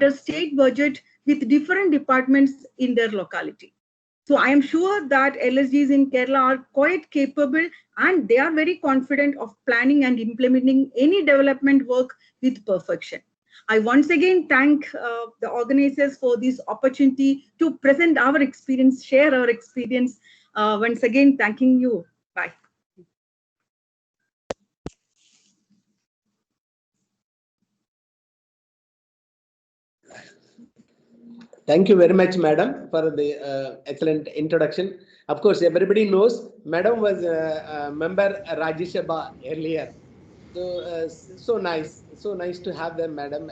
a state budget with different departments in their locality. So I am sure that LSGs in Kerala are quite capable and they are very confident of planning and implementing any development work with perfection. I once again thank the organizers for this opportunity to present our experience, share our experience. Once again, thanking you. Bye. Thank you very much, madam, for the excellent introduction. Of course, everybody knows madam was a member Rajya Sabha earlier. So nice to have them, madam,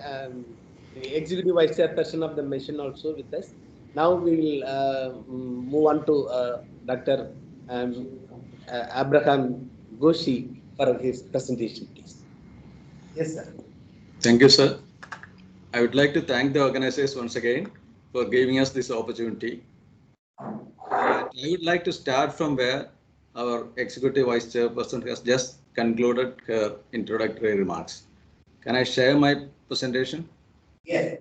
the executive vice chairperson of the mission also with us. Now we will move on to Dr. Abraham Goshi for his presentation, please. Yes, sir. Thank you, sir. I would like to thank the organizers once again for giving us this opportunity. I would like to start from where our Executive Vice Chairperson has just concluded her introductory remarks. Can I share my presentation? Yes.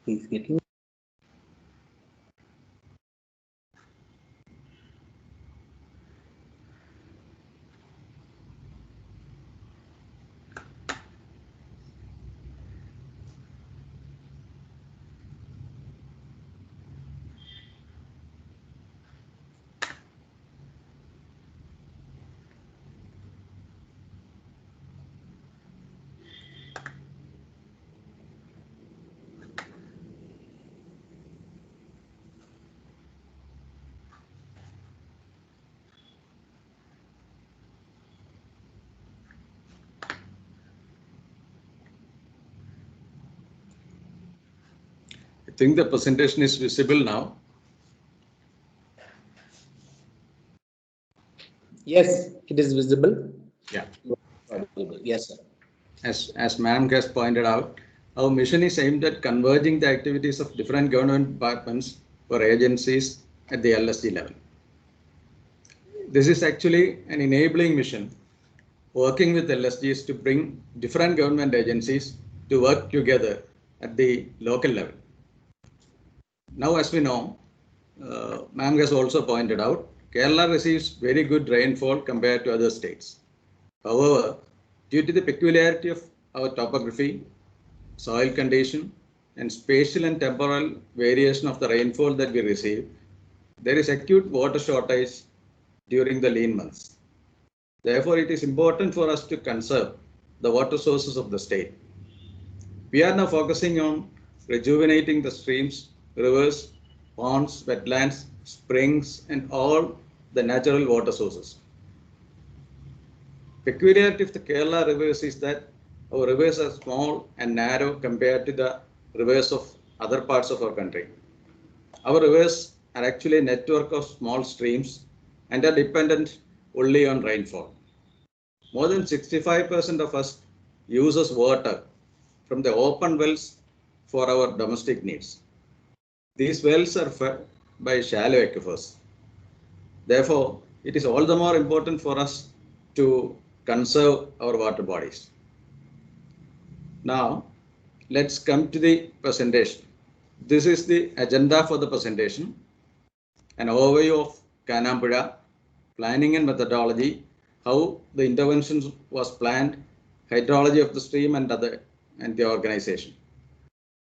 He's getting. I think the presentation is visible now. Yes, it is visible. Yeah. Yes, sir. As ma'am has pointed out, our mission is aimed at converging the activities of different government departments or agencies at the LSG level. This is actually an enabling mission, working with LSGs to bring different government agencies to work together at the local level. Now, as we know, ma'am has also pointed out, Kerala receives very good rainfall compared to other states. However, due to the peculiarity of our topography, soil condition, and spatial and temporal variation of the rainfall that we receive, there is acute water shortage during the lean months. Therefore, it is important for us to conserve the water sources of the state. We are now focusing on rejuvenating the streams, rivers, ponds, wetlands, springs, and all the natural water sources. Peculiarity of the Kerala rivers is that our rivers are small and narrow compared to the rivers of other parts of our country. Our rivers are actually a network of small streams and are dependent only on rainfall. More than 65% of us uses water from the open wells for our domestic needs. These wells are fed by shallow aquifers. Therefore, it is all the more important for us to conserve our water bodies. Now, let's come to the presentation. This is the agenda for the presentation. An overview of Kanampuzha, planning and methodology, how the interventions was planned, hydrology of the stream and the organization,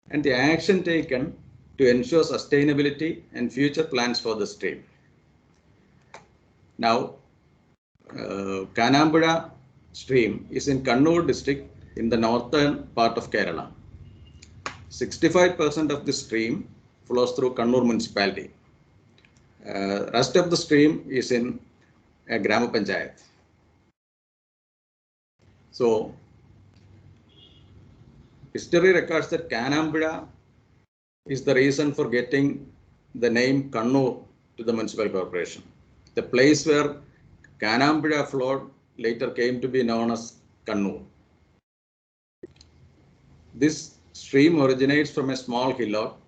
and the action taken to ensure sustainability and future plans for the stream. Now, Kanampuzha stream is in Kannur district in the northern part of Kerala. 65% of the stream flows through Kannur municipality. Rest of the stream is in Grama Panchayat. So, history records that Kanampuzha is the reason for getting the name Kannur to the municipal corporation. The place where Kanampuzha flowed later came to be known as Kannur. This stream originates from a small hillock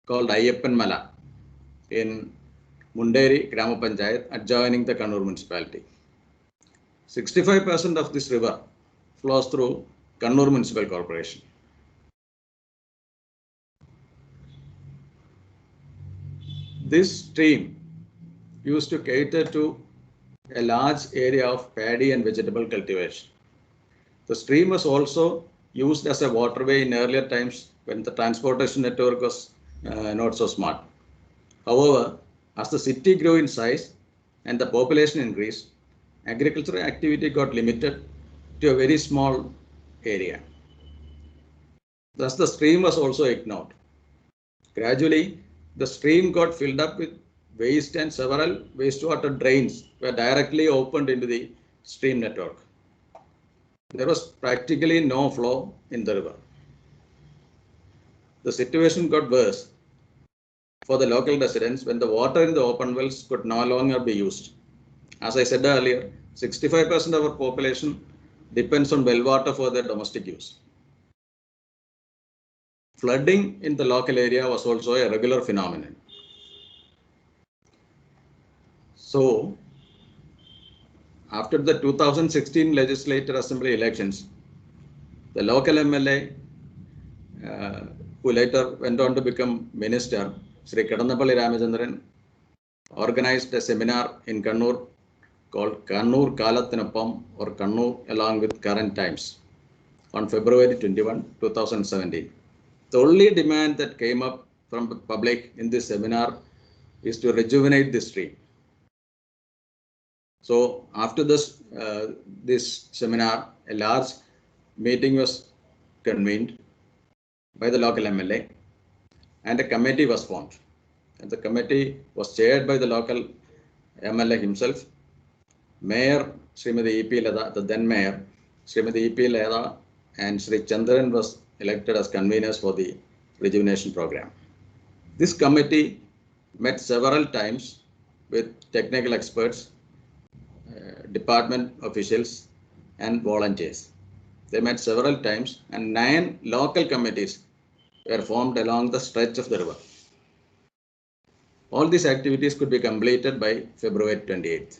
called Ayyappan Mala in Munderi Grama Panchayat adjoining the Kannur municipality. 65% of this river flows through Kannur Municipal Corporation. This stream used to cater to a large area of paddy and vegetable cultivation. The stream was also used as a waterway in earlier times when the transportation network was not so smart. However, as the city grew in size and the population increased, agricultural activity got limited to a very small area. Thus, the stream was also ignored. Gradually, the stream got filled up with waste and several wastewater drains were directly opened into the stream network. There was practically no flow in the river. The situation got worse for the local residents when the water in the open wells could no longer be used. As I said earlier, 65% of our population depends on well water for their domestic use. Flooding in the local area was also a regular phenomenon. So, after the 2016 Legislative Assembly elections, the local MLA, who later went on to become minister, Sri Kadannapalli Ramachandran, organized a seminar in Kannur called Kannur Kalathinopam or Kannur along with current times on February 21, 2017. The only demand that came up from the public in this seminar is to rejuvenate the stream. So after this seminar, a large meeting was convened by the local MLA and a committee was formed. And the committee was chaired by the local MLA himself, Mayor Srimati E.P. Leda, the then Mayor Srimati E.P. Leda, and Sri Chandran was elected as conveners for the rejuvenation program. This committee met several times with technical experts, department officials and volunteers. They met several times and 9 local committees were formed along the stretch of the river. All these activities could be completed by February 28th.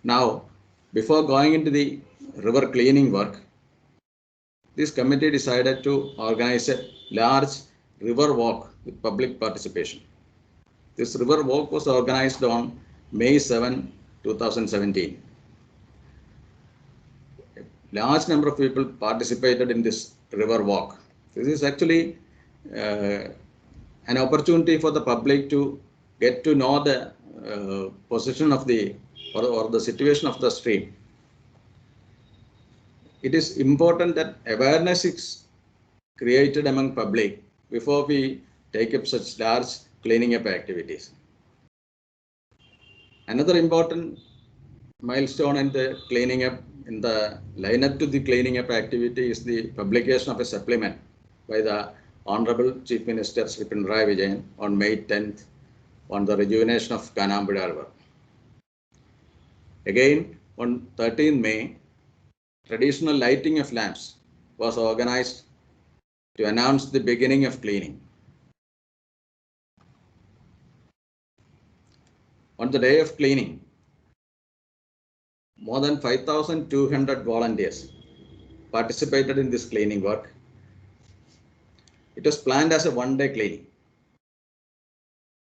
Now, before going into the river cleaning work, this committee decided to organize a large river walk with public participation. This river walk was organized on May 7, 2017. A large number of people participated in this river walk. This is actually an opportunity for the public to get to know the position of the or the situation of the stream. It is important that awareness is created among public before we take up such large cleaning up activities. Another important milestone in the cleaning up, in the lineup to the cleaning up activity, is the publication of a supplement by the Honorable Chief Minister Sri Pinarayi Vijayan on May 10th on the rejuvenation of Kanambida River. Again, on 13th May, traditional lighting of lamps was organized to announce the beginning of cleaning. On the day of cleaning, more than 5,200 volunteers participated in this cleaning work. It was planned as a one-day cleaning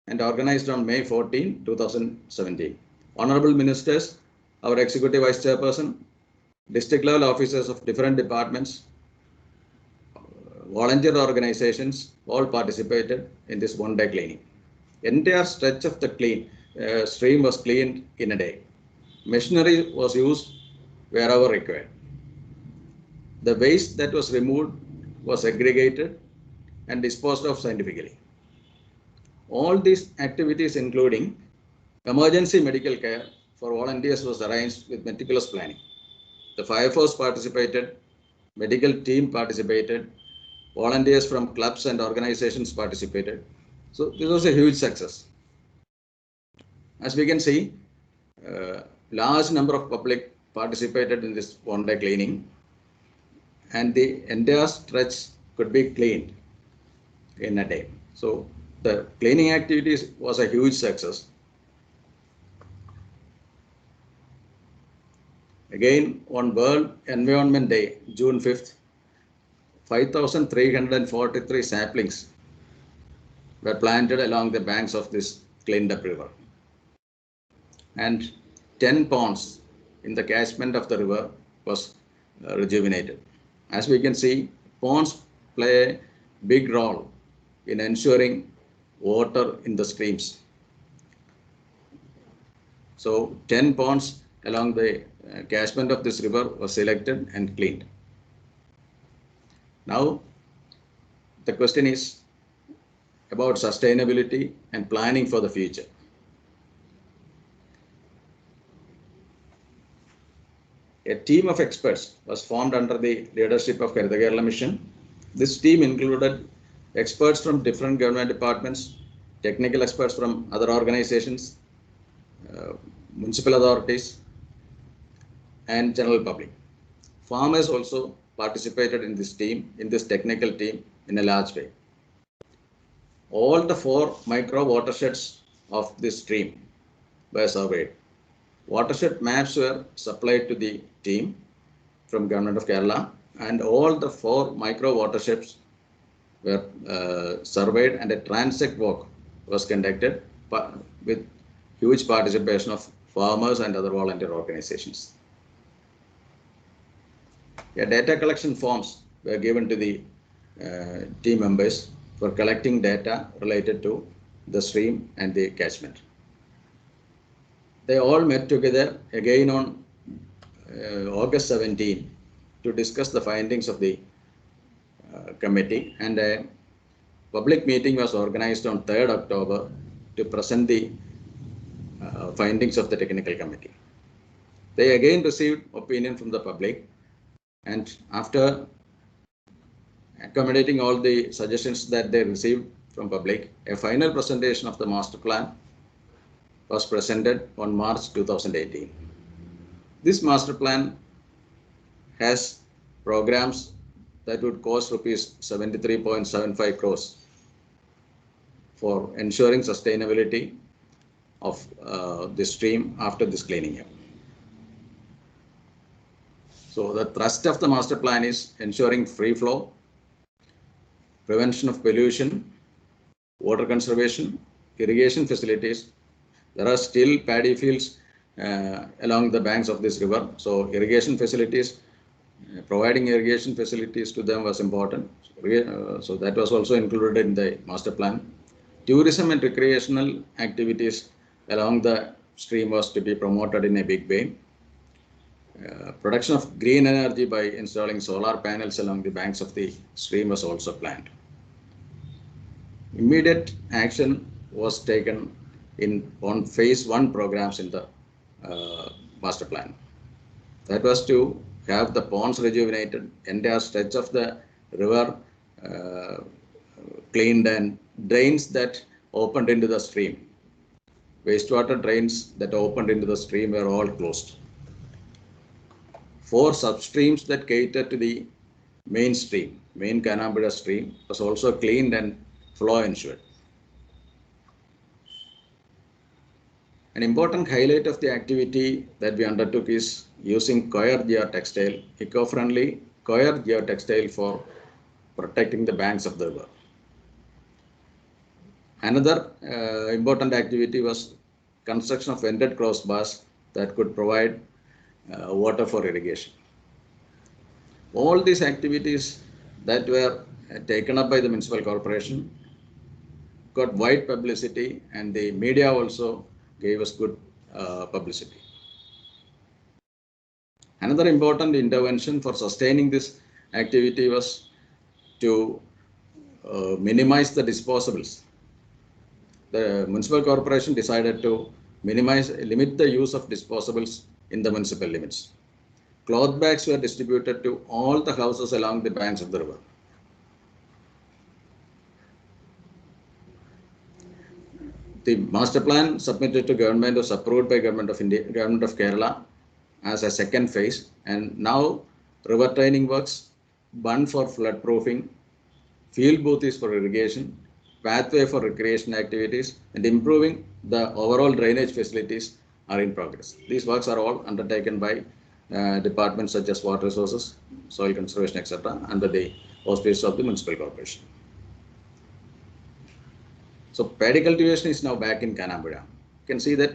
and organized on May 14, 2017. Honorable ministers, our executive vice chairperson, district level officers of different departments, volunteer organizations all participated in this one-day cleaning. Entire stretch of the stream was cleaned in a day. Machinery was used wherever required. The waste that was removed was segregated and disposed of scientifically. All these activities, including emergency medical care for volunteers, was arranged with meticulous planning. The fire force participated, medical team participated, volunteers from clubs and organizations participated. So this was a huge success. As we can see, large number of public participated in this one-day cleaning. and the entire stretch could be cleaned in a day. So the cleaning activities was a huge success. Again, on World Environment Day, June 5th, 5,343 saplings were planted along the banks of this cleaned up river. And 10 ponds in the catchment of the river was rejuvenated. As we can see, ponds play a big role in ensuring water in the streams. So 10 ponds along the catchment of this river was selected and cleaned. Now, the question is about sustainability and planning for the future. A team of experts was formed under the leadership of Haritha Kerala Mission. This team included experts from different government departments, technical experts from other organizations, municipal authorities, and general public. Farmers also participated in this team, in this technical team, in a large way. All the 4 micro watersheds of this stream were surveyed. Watershed maps were supplied to the team from Government of Kerala, and all the 4 micro watersheds were surveyed, and a transect walk was conducted with huge participation of farmers and other volunteer organizations. Data collection forms were given to the team members for collecting data related to the stream and the catchment. They all met together again on August 17 to discuss the findings of the committee, and a public meeting was organized on 3rd October to present the findings of the technical committee. They again received opinion from the public, and after accommodating all the suggestions that they received from public, a final presentation of the master plan was presented on March 2018. This master plan has programs that would cost rupees 73.75 crores for ensuring sustainability of the stream after this cleaning up. So the thrust of the master plan is ensuring free flow, prevention of pollution, water conservation, irrigation facilities. There are still paddy fields along the banks of this river. So irrigation facilities, providing irrigation facilities to them was important. So that was also included in the master plan. Tourism and recreational activities along the stream was to be promoted in a big way. Production of green energy by installing solar panels along the banks of the stream was also planned. Immediate action was taken on phase 1 programs in the master plan. That was to have the ponds rejuvenated, entire stretch of the river cleaned, and drains that opened into the stream. Wastewater drains that opened into the stream were all closed. 4 substreams that cater to the main stream, main Kanambada stream, was also cleaned and flow ensured. An important highlight of the activity that we undertook is using coir geotextile, eco-friendly coir geotextile for protecting the banks of the river. Another important activity was construction of vented crossbars that could provide water for irrigation. All these activities that were taken up by the municipal corporation got wide publicity, and the media also gave us good publicity. Another important intervention for sustaining this activity was to minimize the disposables. The municipal corporation decided to limit the use of disposables in the municipal limits. Cloth bags were distributed to all the houses along the banks of the river. The master plan submitted to government was approved by Government of India, Government of Kerala as a second phase, and now river training works bund for flood proofing, field booth is for irrigation, pathway for recreation activities, and improving the overall drainage facilities are in progress. These works are all undertaken by departments such as water resources, soil conservation, etc., under the auspices of the municipal corporation. So paddy cultivation is now back in Kanambura. You can see that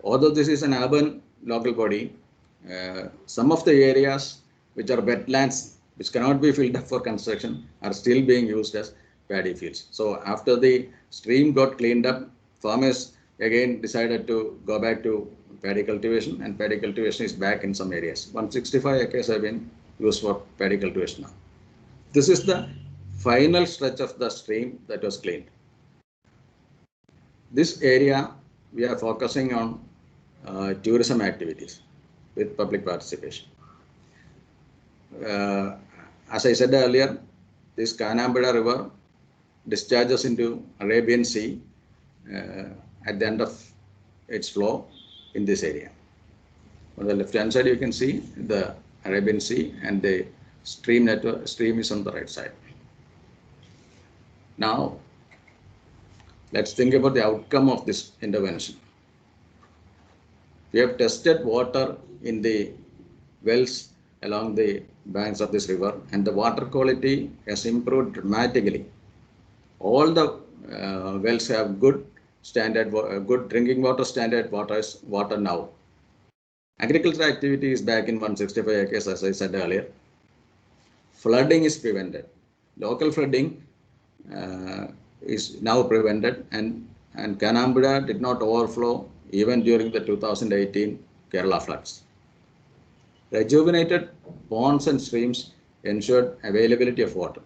although this is an urban local body, some of the areas which are wetlands, which cannot be filled up for construction, are still being used as paddy fields. So after the stream got cleaned up, farmers again decided to go back to paddy cultivation, and paddy cultivation is back in some areas. 165 acres have been used for paddy cultivation now. This is the final stretch of the stream that was cleaned. This area, we are focusing on tourism activities with public participation. As I said earlier, this Kanambura River discharges into Arabian Sea at the end of its flow in this area. On the left-hand side, you can see the Arabian Sea, and the stream is on the right side. Now, let's think about the outcome of this intervention. We have tested water in the wells along the banks of this river, and the water quality has improved dramatically. All the wells have good drinking water standard water now. Agricultural activity is back in 165 acres, as I said earlier. Flooding is prevented. Local flooding is now prevented, and Kanambura did not overflow even during the 2018 Kerala floods. Rejuvenated ponds and streams ensured availability of water.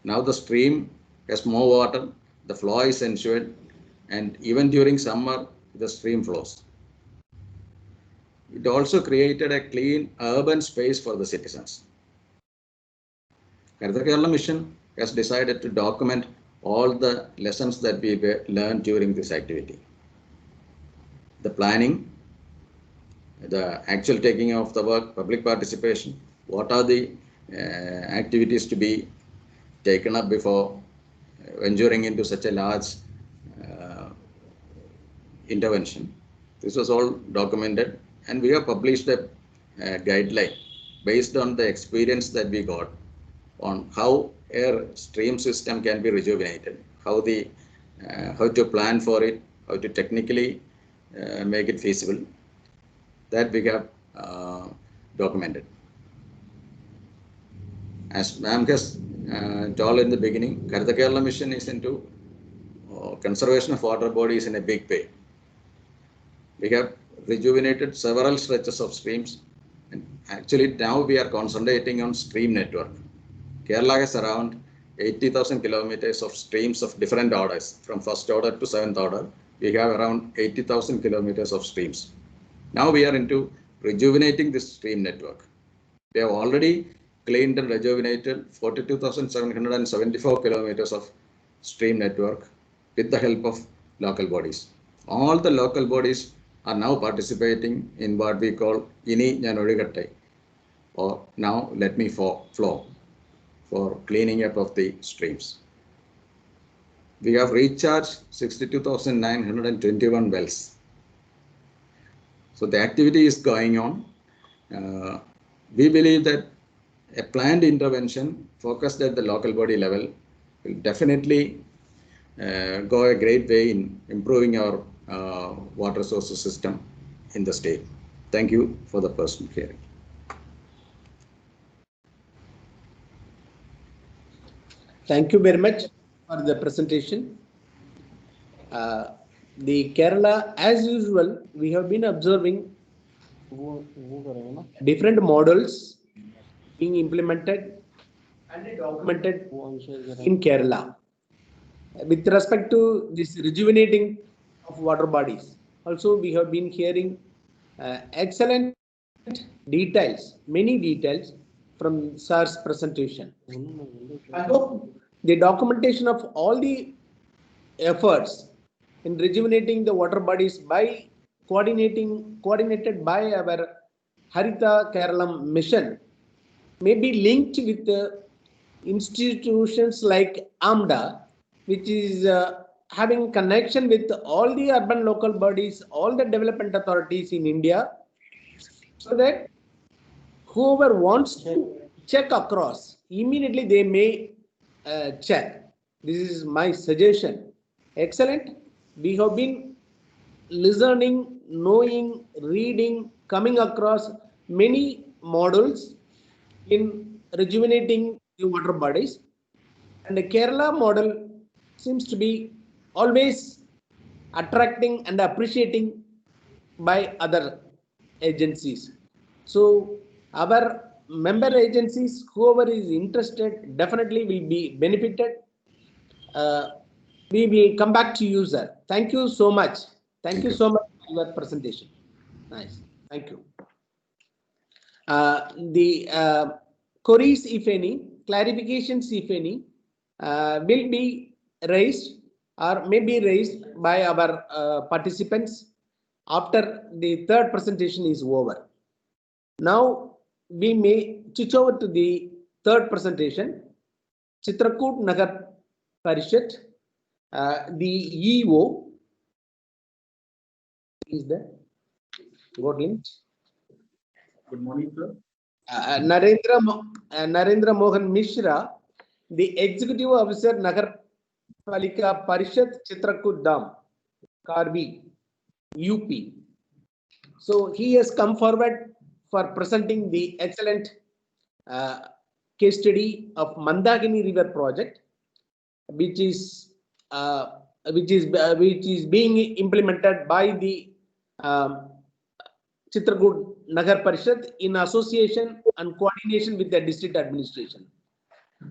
Now the stream has more water, the flow is ensured, and even during summer, the stream flows. It also created a clean urban space for the citizens. Haritha Kerala Mission has decided to document all the lessons that we learned during this activity. The planning, the actual taking of the work, public participation, what are the activities to be taken up before venturing into such a large intervention. This was all documented, and we have published a guideline based on the experience that we got on how a stream system can be rejuvenated, how to plan for it, how to technically make it feasible. That we have documented. As ma'am has told in the beginning, Haritha Kerala Mission is into conservation of water bodies in a big way. We have rejuvenated several stretches of streams, and actually now we are concentrating on stream network. Kerala has around 80,000 kilometers of streams of different orders, from first order to seventh order. We have around 80,000 kilometers of streams. Now we are into rejuvenating this stream network. We have already cleaned and rejuvenated 42,774 kilometers of stream network with the help of local bodies. All the local bodies are now participating in what we call Ini Njan Ozhukatte, or now let me flow, for cleaning up of the streams. We have recharged 62,921 wells. So the activity is going on. We believe that a planned intervention focused at the local body level will definitely go a great way in improving our water resources system in the state. Thank you for the personal hearing. Thank you very much for the presentation. The Kerala, as usual, we have been observing different models being implemented and documented in Kerala with respect to this rejuvenating of water bodies. Also, we have been hearing excellent details, many details from Sir's presentation. I hope the documentation of all the efforts in rejuvenating the water bodies by coordinated by our Haritha Kerala Mission may be linked with institutions like AMDA, which is having connection with all the urban local bodies, all the development authorities in India, so that whoever wants to check across, immediately they may check. This is my suggestion. Excellent. We have been listening, knowing, reading, coming across many models in rejuvenating the water bodies. And the Kerala model seems to be always attracting and appreciating by other agencies. So our member agencies, whoever is interested, definitely will be benefited. We will come back to you, sir. Thank you so much. Thank you so much for your presentation. Nice. Thank you. The queries, if any, clarifications, if any, will be raised or may be raised by our participants after the third presentation is over. Now we may switch over to the third presentation. Chitrakoot Nagar Parishad, the EO is there. Got linked. Good morning, sir. Narendra Mohan Mishra, the Executive Officer, Nagar Palika Parishad, Chitrakoot Dam, Karbi, UP. So he has come forward for presenting the excellent case study of Mandakini River project, which is being implemented by the Chitrakoot Nagar Parishad in association and coordination with the district administration.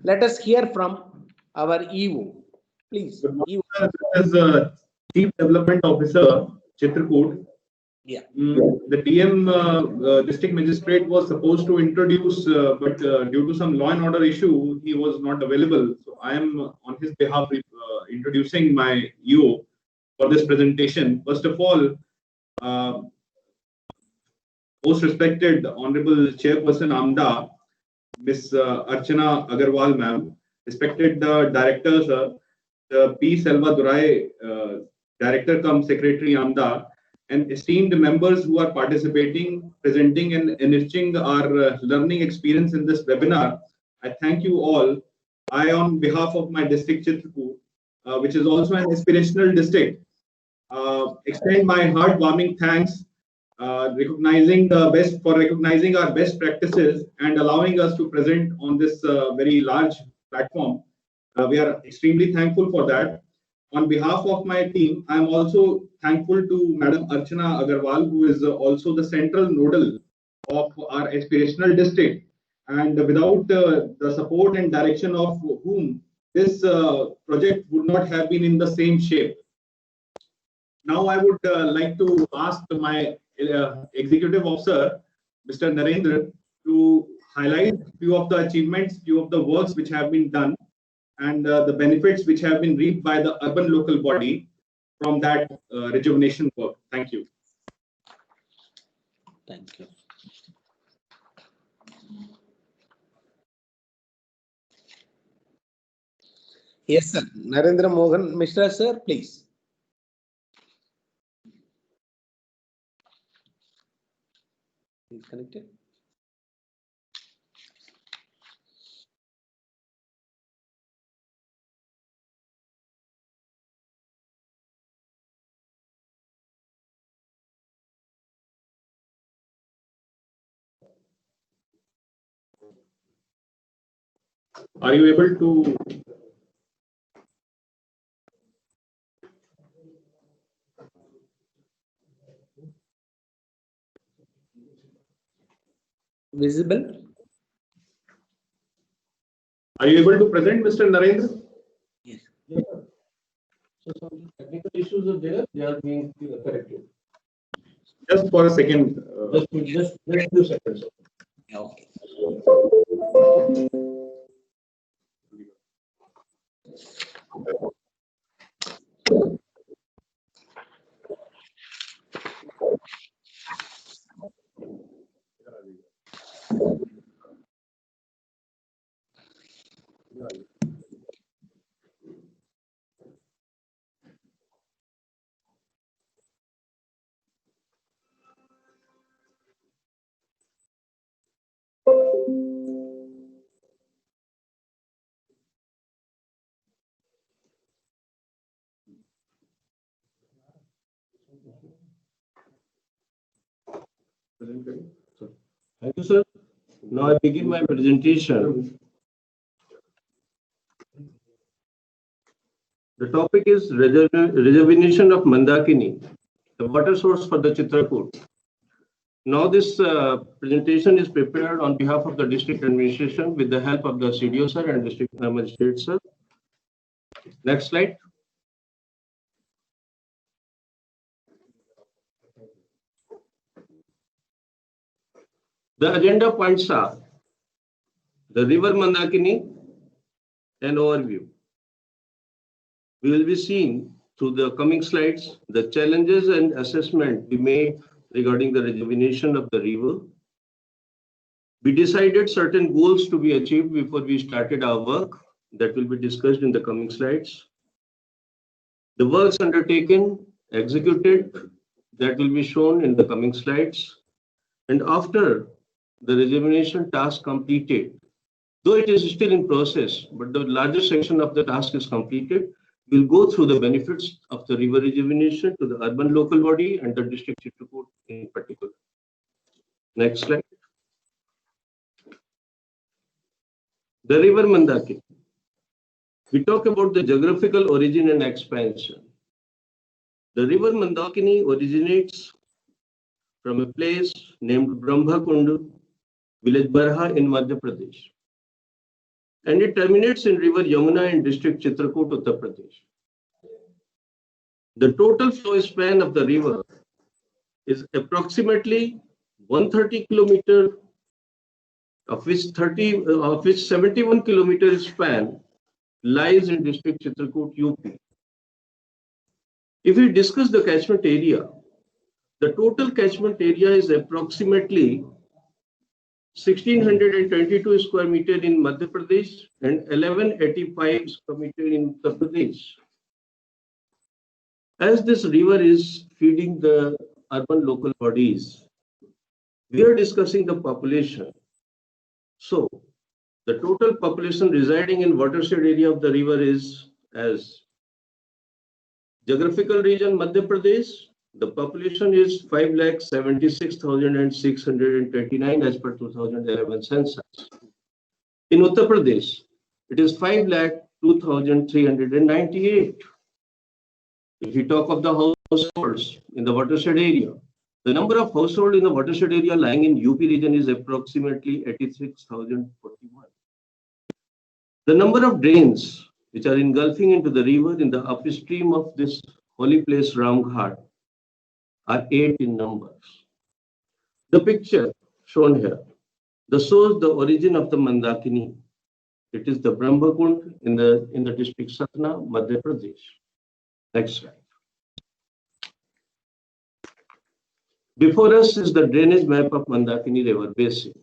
Let us hear from our EO. Please. Good morning, sir. As Chief Development Officer, Chitrakoot. Yeah. The DM district magistrate was supposed to introduce, but due to some law and order issue, he was not available. So I am on his behalf introducing my EO for this presentation. First of all, most respected Honorable Chairperson AMDA, Ms. Archana Agarwal, ma'am, respected directors, the P. Selva Durai, Director cum Secretary AMDA, and esteemed members who are participating, presenting, and enriching our learning experience in this webinar. I thank you all. I, on behalf of my district Chitrakoot, which is also an aspirational district, extend my heartwarming thanks, recognizing our best practices and allowing us to present on this very large platform. We are extremely thankful for that. On behalf of my team, I am also thankful to Madam Archana Agarwal, who is also the central nodal of our aspirational district. And without the support and direction of whom this project would not have been in the same shape. Now I would like to ask my executive officer, Mr. Narendra, to highlight few of the achievements, few of the works which have been done, and the benefits which have been reaped by the urban local body from that rejuvenation work. Thank you. Thank you. Yes, sir. Narendra Mohan Mishra, sir, please. He's connected. Are you able to? Visible? Are you able to present, Mr. Narendra? Yes. So some technical issues are there, they are being corrected. Just for a second. Just few seconds. Okay. Thank you, sir. Now I begin my presentation. The topic is rejuvenation of Mandakini, the water source for the Chitrakoot. Now this presentation is prepared on behalf of the district administration with the help of the CDO sir and district magistrate sir. Next slide. The agenda points are the river Mandakini, an overview. We will be seeing through the coming slides the challenges and assessment we made regarding the rejuvenation of the river. We decided certain goals to be achieved before we started our work that will be discussed in the coming slides. The works undertaken, executed, that will be shown in the coming slides. And after the rejuvenation task completed, though it is still in process, but the largest section of the task is completed, we'll go through the benefits of the river rejuvenation to the urban local body and the district Chitrakoot in particular. Next slide. The river Mandakini. We talk about the geographical origin and expansion. The river Mandakini originates from a place named Brahmakund, village Barha in Madhya Pradesh. And it terminates in river Yamuna in district Chitrakoot, Uttar Pradesh. The total flow span of the river is approximately 130 kilometers, of which 71 kilometer span lies in district Chitrakoot, UP. If we discuss the catchment area, the total catchment area is approximately 1622 square meter in Madhya Pradesh and 1185 square meter in Uttar Pradesh. As this river is feeding the urban local bodies, we are discussing the population. So, the total population residing in watershed area of the river is as geographical region Madhya Pradesh. The population is 5,76,629 as per 2011 census. In Uttar Pradesh, it is 5,02,398. If we talk of the households in the watershed area, the number of households in the watershed area lying in UP region is approximately 86,041. The number of drains which are engulfing into the river in the upstream of this holy place Ramghat are 8 in numbers. The picture shown here, shows the origin of the Mandakini. It is the Brahmakund in the district Satna, Madhya Pradesh. Next slide. Before us is the drainage map of Mandakini River Basin.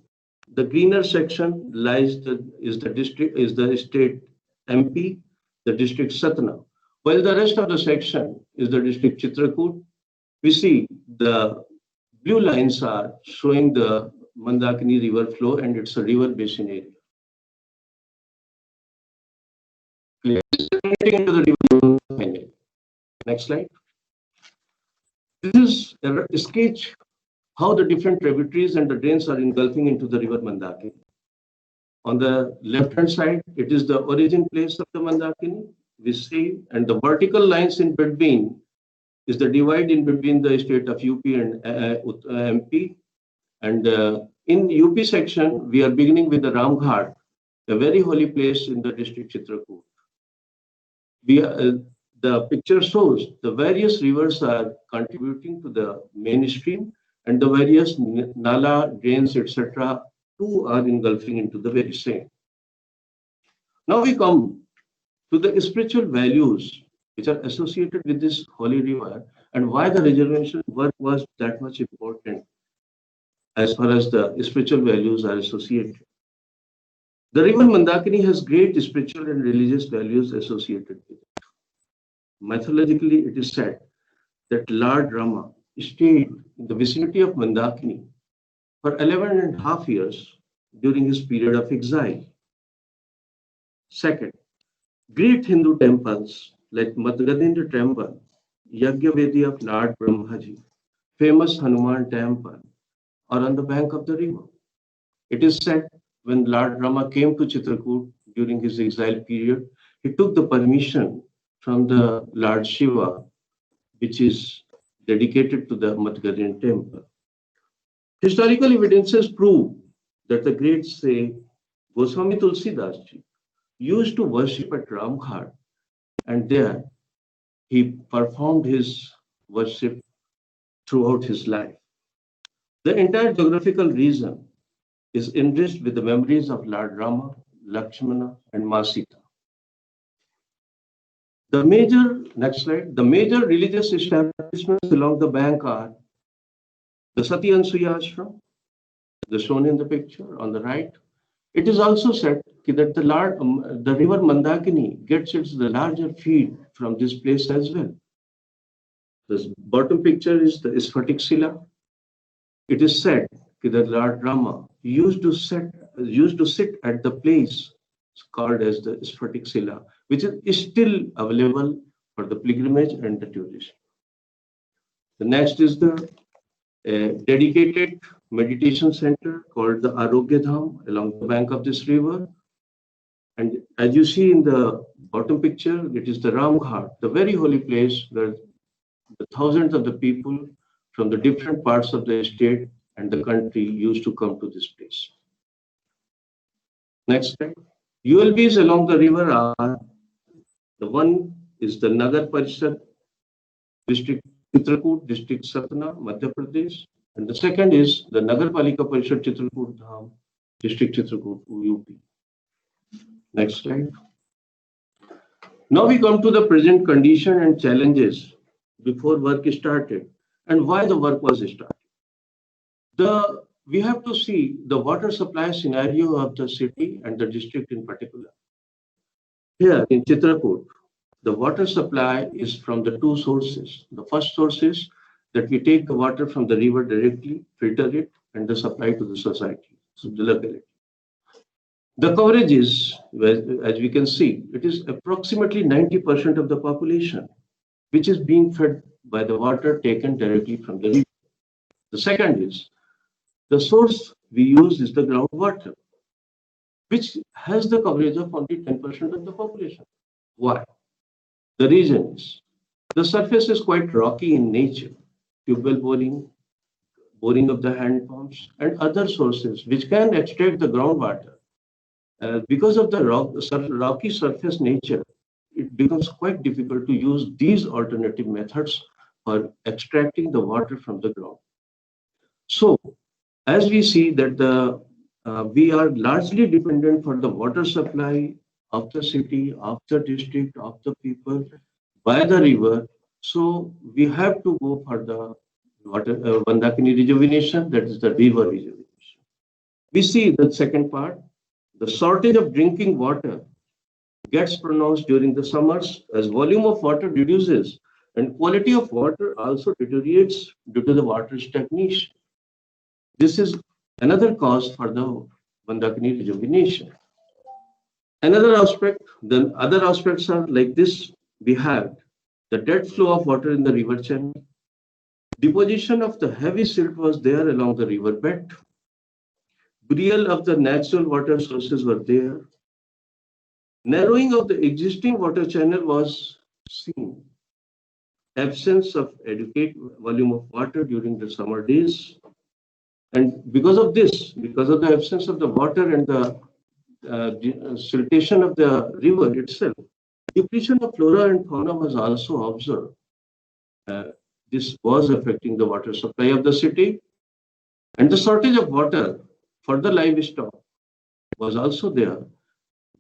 The greener section is the state MP, the district Satna, while the rest of the section is the district Chitrakoot. We see the blue lines are showing the Mandakini river flow and it's a river basin area. Into the river. Next slide. This is a sketch how the different tributaries and the drains are engulfing into the river Mandakini. On the left hand side, it is the origin place of the Mandakini. We see, and the vertical lines in between is the divide in between the state of UP and MP. And in UP section, we are beginning with the Ramghat, a very holy place in the district Chitrakoot. The picture shows the various rivers are contributing to the mainstream and the various nala, drains, etc. too are engulfing into the very same. Now we come to the spiritual values which are associated with this holy river and why the rejuvenation work was that much important as far as the spiritual values are associated. The river Mandakini has great spiritual and religious values associated with it. Mythologically, it is said that Lord Rama stayed in the vicinity of Mandakini for 11.5 years during his period of exile. Second, great Hindu temples like Madhgadendra Temple, Yagyavedi of Lord Brahmaji, famous Hanuman Temple, or on the bank of the river. It is said when Lord Rama came to Chitrakoot during his exile period, he took the permission from the Lord Shiva, which is dedicated to the Matgadin temple. Historical evidences prove that the great say Goswami Tulsidas Ji used to worship at Ramghat, and there he performed his worship throughout his life. The entire geographical region is enriched with the memories of Lord Rama, Lakshmana, and Ma Sita. Next slide, the major religious establishments along the bank are the Sati Ansuya Ashram, shown in the picture on the right. It is also said that the river Mandakini gets the larger feed from this place as well. The bottom picture is the Sphatik Sila. It is said that Lord Rama used to sit at the place called as the Sphatik Sila, which is still available for the pilgrimage and the tourism. The next is the dedicated meditation center called the Arogya Dham along the bank of this river. And as you see in the bottom picture, it is the Ramghat, the very holy place where the thousands of the people from the different parts of the state and the country used to come to this place. Next slide. ULBs along the river are, the one is the Nagar Parishad, District Chitrakoot, District Satna, Madhya Pradesh, and the second is the Nagar Palika Parishad Chitrakoot Dham, District Chitrakoot, UP. Next slide. Now we come to the present condition and challenges before work started and why the work was started. We have to see the water supply scenario of the city and the district in particular. Here in Chitrakoot, the water supply is from the two sources. The first source is that we take the water from the river directly, filter it, and the supply to the society, so the locality. The coverage is, as we can see, it is approximately 90% of the population, which is being fed by the water taken directly from the river. The second is, the source we use is the groundwater, which has the coverage of only 10% of the population. Why? The reason is, the surface is quite rocky in nature. Tubewell boring of the hand pumps, and other sources which can extract the groundwater. Because of the rocky surface nature, it becomes quite difficult to use these alternative methods for extracting the water from the ground. So, as we see that we are largely dependent for the water supply of the city, of the district, of the people by the river. So we have to go for the water Mandakini rejuvenation, that is the river rejuvenation. We see the second part, the shortage of drinking water gets pronounced during the summers as volume of water reduces and quality of water also deteriorates due to the water stagnation. This is another cause for the Mandakini rejuvenation. Another aspect, the other aspects are like this. We have the dead flow of water in the river channel. Deposition of the heavy silt was there along the river bed. Burial of the natural water sources were there. Narrowing of the existing water channel was seen. Absence of adequate volume of water during the summer days. And because of this, because of the absence of the water and the siltation of the river itself, depletion of flora and fauna was also observed. This was affecting the water supply of the city, and the shortage of water for the livestock was also there.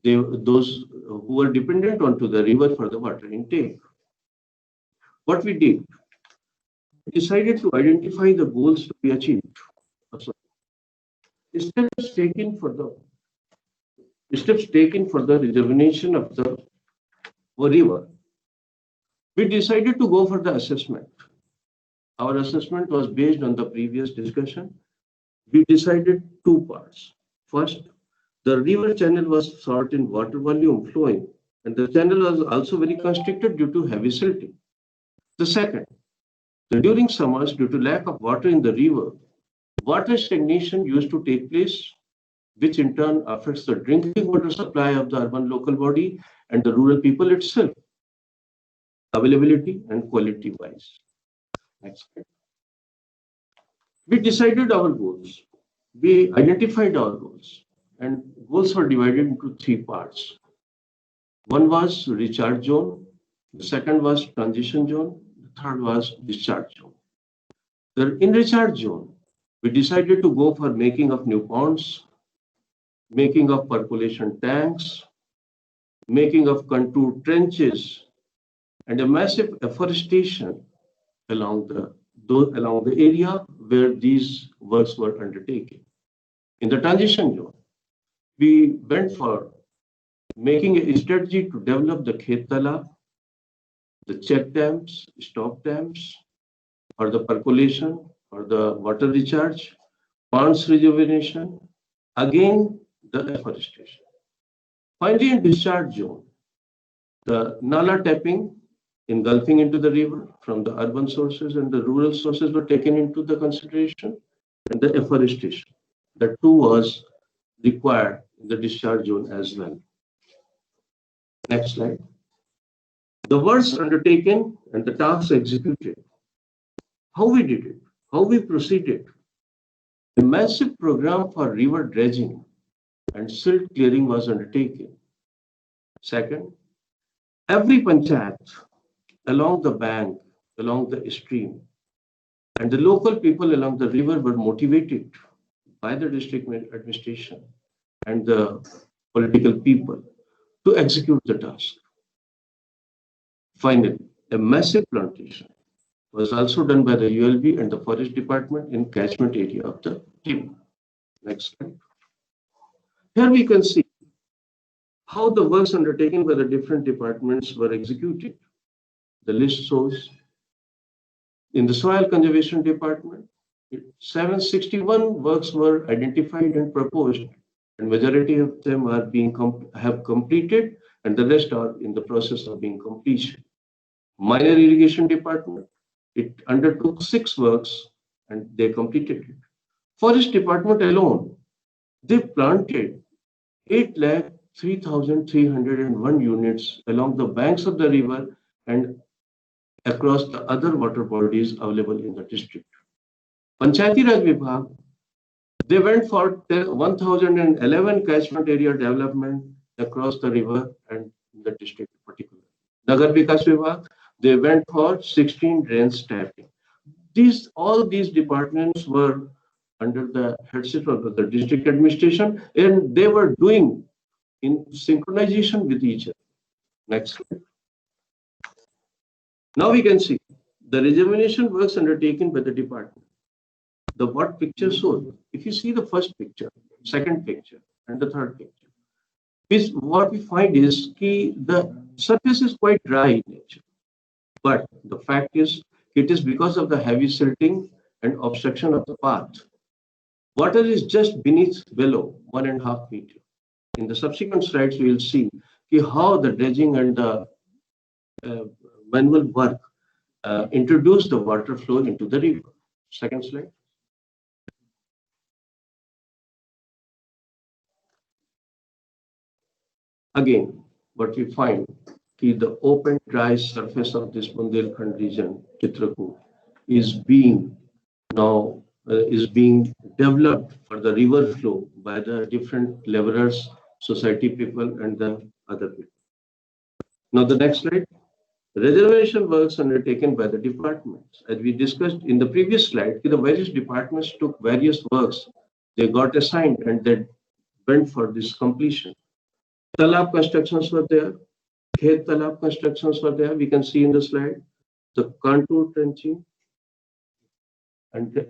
Those who were dependent onto the river for the water intake. What we did, we decided to identify the goals to be achieved. Steps taken for the rejuvenation of the river. We decided to go for the assessment. Our assessment was based on the previous discussion. We decided two parts. First, the river channel was short in water volume flowing, and the channel was also very constricted due to heavy silting. The second, during summers, due to lack of water in the river, Water stagnation used to take place, which in turn affects the drinking water supply of the urban local body and the rural people itself, availability and quality wise. Next slide. We decided our goals. We identified our goals, and goals were divided into three parts. One was recharge zone, the second was transition zone, the third was discharge zone. In recharge zone, we decided to go for making of new ponds, making of percolation tanks, making of contour trenches, and a massive afforestation along the area where these works were undertaken. In the transition zone, we went for making a strategy to develop the Khet Talab, the check dams, stop dams, or the percolation, or the water recharge, ponds rejuvenation, again the afforestation. Finally, in discharge zone, the Nala tapping, engulfing into the river from the urban sources and the rural sources were taken into the consideration, and the afforestation. The two was required in the discharge zone as well. Next slide. The works undertaken and the tasks executed. How we did it, how we proceeded. A massive program for river dredging and silt clearing was undertaken. Second, every panchayat along the bank, along the stream, and the local people along the river were motivated by the district administration and the political people to execute the task. Finally, a massive plantation was also done by the ULB and the Forest Department in catchment area of the river. Next slide. Here we can see how the works undertaken by the different departments were executed. The list shows in the Soil Conservation Department, 761 works were identified and proposed, and majority of them are have completed, and the rest are in the process of being completion. Minor Irrigation Department, it undertook 6 works and they completed it. Forest Department alone, they planted 8,03,301 units along the banks of the river and across the other water bodies available in the district. Panchayati Raj Vibhag, they went for 1,011 catchment area development across the river and the district in particular. Nagar Vikas Vibhag, they went for 16 drains tapping. All these departments were under the headship of the district administration, and they were doing in synchronization with each other. Next slide. Now we can see the rejuvenation works undertaken by the department. The what picture shows, if you see the first picture, second picture, and the third picture, what we find is that the surface is quite dry in nature. But the fact is, it is because of the heavy silting and obstruction of the path. Water is just below 1.5 meters. In the subsequent slides, we will see how the dredging and the manual work introduce the water flow into the river. Second slide. Again, what we find the open dry surface of this Bundelkhand region, Chitrakoot, is being developed for the river flow by the different laborers, society people, and the other people. Now the next slide. Reservation works undertaken by the departments. As we discussed in the previous slide, the various departments took various works. They got assigned and they went for this completion. Talab constructions were there. Khet Talab constructions were there. We can see in the slide the contour trenching and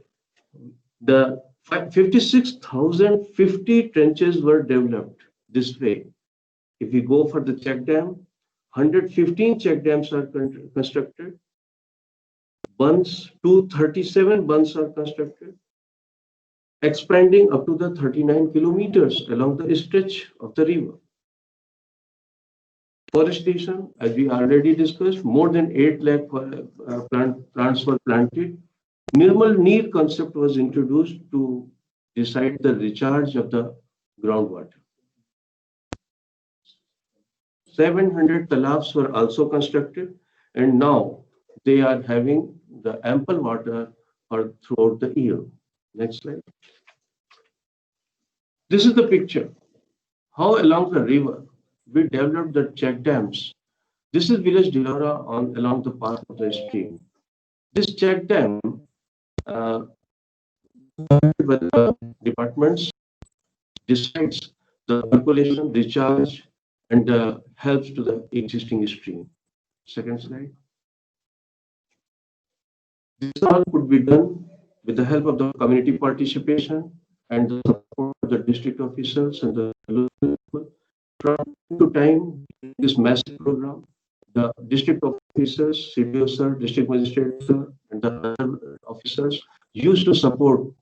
the 56,050 trenches were developed this way. If we go for the check dam, 115 check dams are constructed. 237 bunds are constructed, expanding up to the 39 kilometers along the stretch of the river. Forestation, as we already discussed, more than 8 lakh plants were planted Nirmal Neer concept was introduced to decide the recharge of the groundwater. 700 talabs were also constructed, and now they are having the ample water for throughout the year. Next slide. This is the picture. How along the river we developed the check dams. This is village Dilora on along the path of the stream. This check dam by the departments decides the circulation, recharge, and helps to the existing stream. Second slide. This all could be done with the help of the community participation and the support of the district officials and the local people. From time to time, this massive program, the district officers, CDO sir, district magistrate sir, and the other officers used to support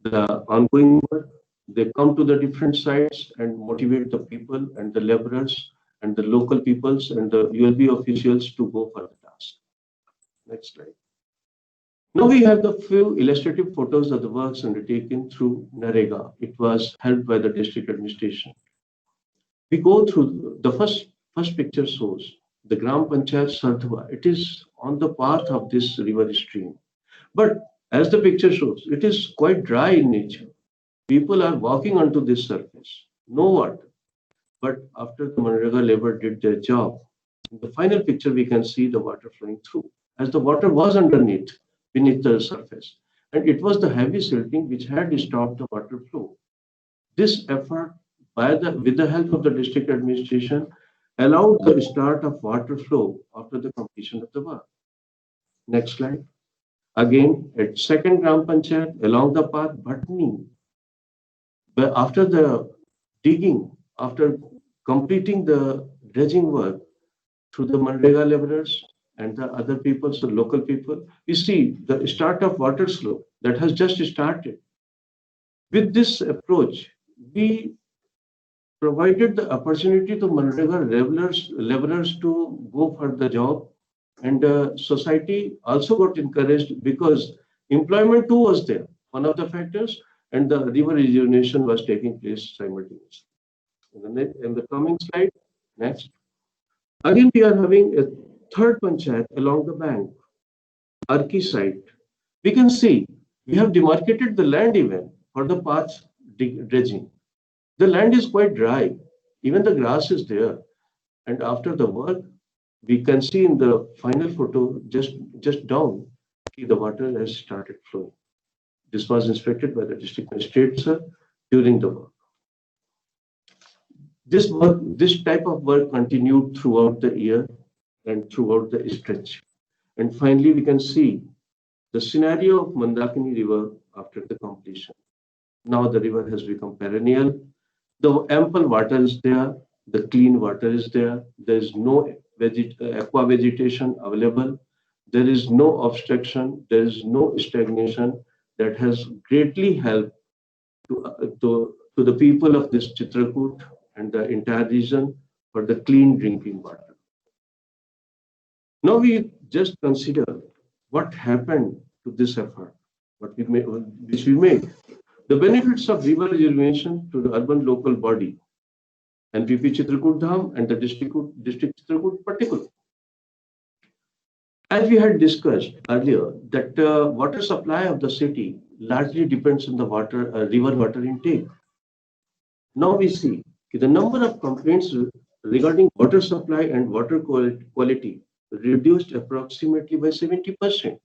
the ongoing work. They come to the different sites and motivate the people and the laborers and the local peoples and the ULB officials to go for the task. Next slide. Now we have the few illustrative photos of the works undertaken through NREGA. It was held by the district administration. We go through the first picture shows the Gram Panchayat Sardhwa. It is on the path of this river stream. But as the picture shows, it is quite dry in nature. People are walking onto this surface, no water. But after the Manrega labor did their job, in the final picture we can see the water flowing through, as the water was beneath the surface. And it was the heavy silting which had stopped the water flow. This effort with the help of the district administration allowed the start of water flow after the completion of the work. Next slide. Again, at second Gram Panchayat, along the path Bhatni, but after the digging, after completing the dredging work through the Manrega laborers and the other people, the local people, we see the start of water flow that has just started. With this approach, we provided the opportunity to Manrega laborers to go for the job, and society also got encouraged because employment too was there, one of the factors, and the river rejuvenation was taking place simultaneously. In the coming slide, next. Again, we are having a third panchayat along the bank, Arki site. We can see we have demarcated the land even for the path dredging. The land is quite dry, even the grass is there. And after the work, we can see in the final photo just down, the water has started flowing. This was inspected by the district magistrate sir during the work. This type of work continued throughout the year and throughout the stretch. And finally, we can see the scenario of Mandakini River after the completion. Now the river has become perennial. The ample water is there. The clean water is there. There is no aqua vegetation available. There is no obstruction. There is no stagnation. That has greatly helped to the people of this Chitrakoot and the entire region for the clean drinking water. Now we just consider what happened to this effort, which we made. The benefits of river rejuvenation to the urban local body, NPP Chitrakoot Dham and the district Chitrakoot particular. As we had discussed earlier, that water supply of the city largely depends on the river water intake. Now we see the number of complaints regarding water supply and water quality reduced approximately by 70%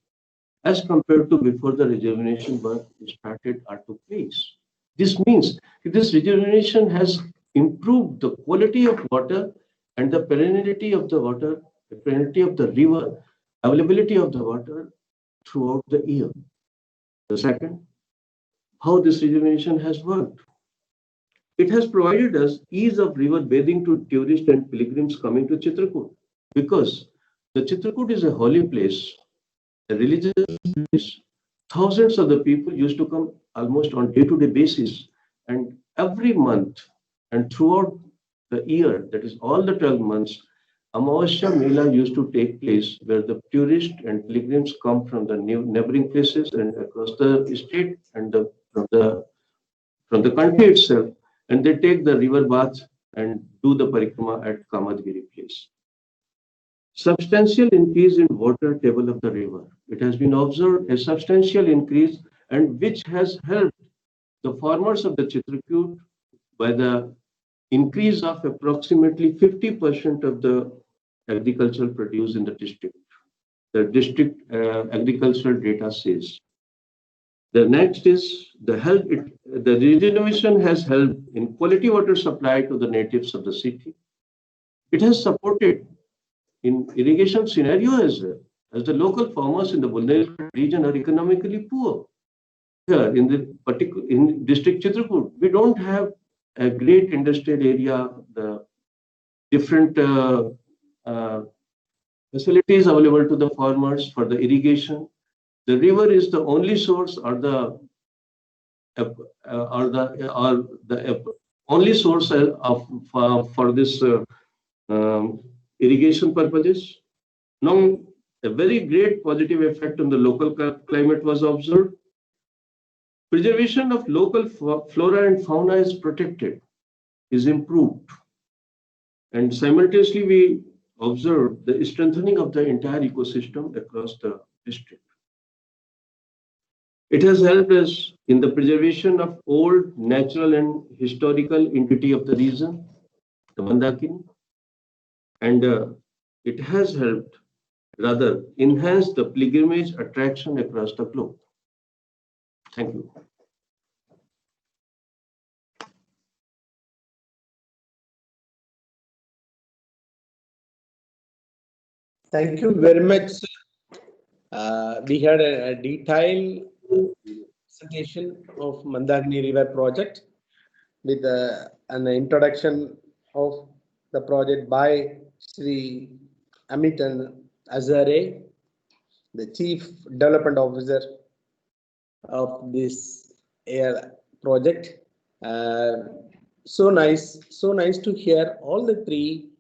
as compared to before the rejuvenation work started or took place. This means this rejuvenation has improved the quality of water and the perenniality of the water, the perenniality of the river, availability of the water throughout the year. The second, how this rejuvenation has worked. It has provided us ease of river bathing to tourists and pilgrims coming to Chitrakoot, because the Chitrakoot is a holy place, a religious place. Thousands of the people used to come almost on day-to-day basis, and every month and throughout the year, that is all the 12 months, Amavasya Mela used to take place where the tourists and pilgrims come from the neighboring places and across the state and from the country itself, and they take the river bath and do the parikrama at Kamadgiri place. Substantial increase in water table of the river. It has been observed a substantial increase, and which has helped the farmers of the Chitrakoot by the increase of approximately 50% of the agricultural produce in the district. The district agricultural data says. The next is the help. The regeneration has helped in quality water supply to the natives of the city. It has supported in irrigation scenario as well, as the local farmers in the vulnerable region are economically poor. Here in the particular in district Chitrakoot, we don't have a great industrial area, the different facilities available to the farmers for the irrigation. The river is the only source or the only source of for this irrigation purposes. Now, a very great positive effect on the local climate was observed. Preservation of local flora and fauna is protected, is improved, and simultaneously we observe the strengthening of the entire ecosystem across the district. It has helped us in the preservation of old natural and historical entity of the region, the Mandakini, and it has helped rather enhance the pilgrimage attraction across the globe. Thank you. Thank you very much. We had a detailed presentation of Mandakini River project with an introduction of the project by Sri Amit Azare, the Chief Development Officer of this project. So nice to hear all the three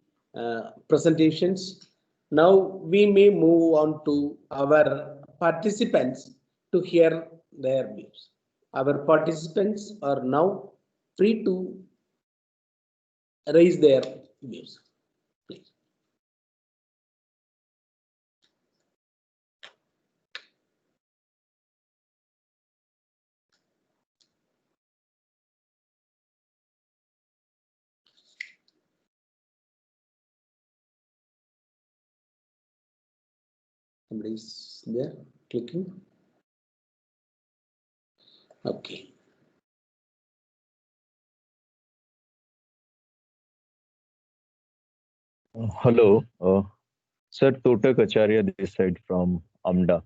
presentations. Now we may move on to our participants to hear their views. Our participants are now free to raise their views. Please. Somebody's there clicking. Okay. Hello, Sir Totak Acharya this side from AMDA.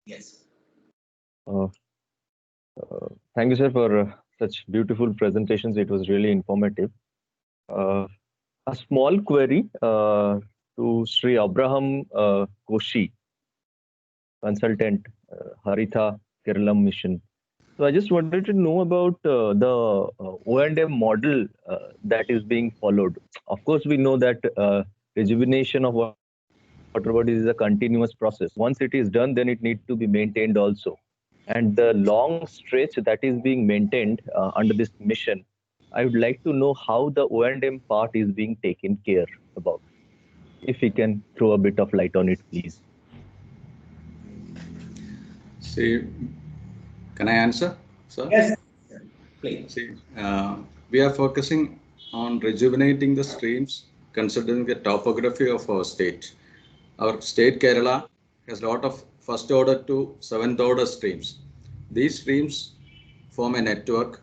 Yes. Thank you, sir, for such beautiful presentations. It was really informative. A small query to Sri Abraham Koshi, consultant, Haritha Kerala Mission. So I just wanted to know about the O&M model that is being followed. Of course, we know that rejuvenation of water bodies is a continuous process. Once it is done, then it needs to be maintained also. And the long stretch that is being maintained under this mission, I would like to know how the O&M part is being taken care about. If you can throw a bit of light on it, please. See, can I answer, sir? Yes, please. See, we are focusing on rejuvenating the streams considering the topography of our state. Our state Kerala has a lot of first order to seventh order streams. These streams form a network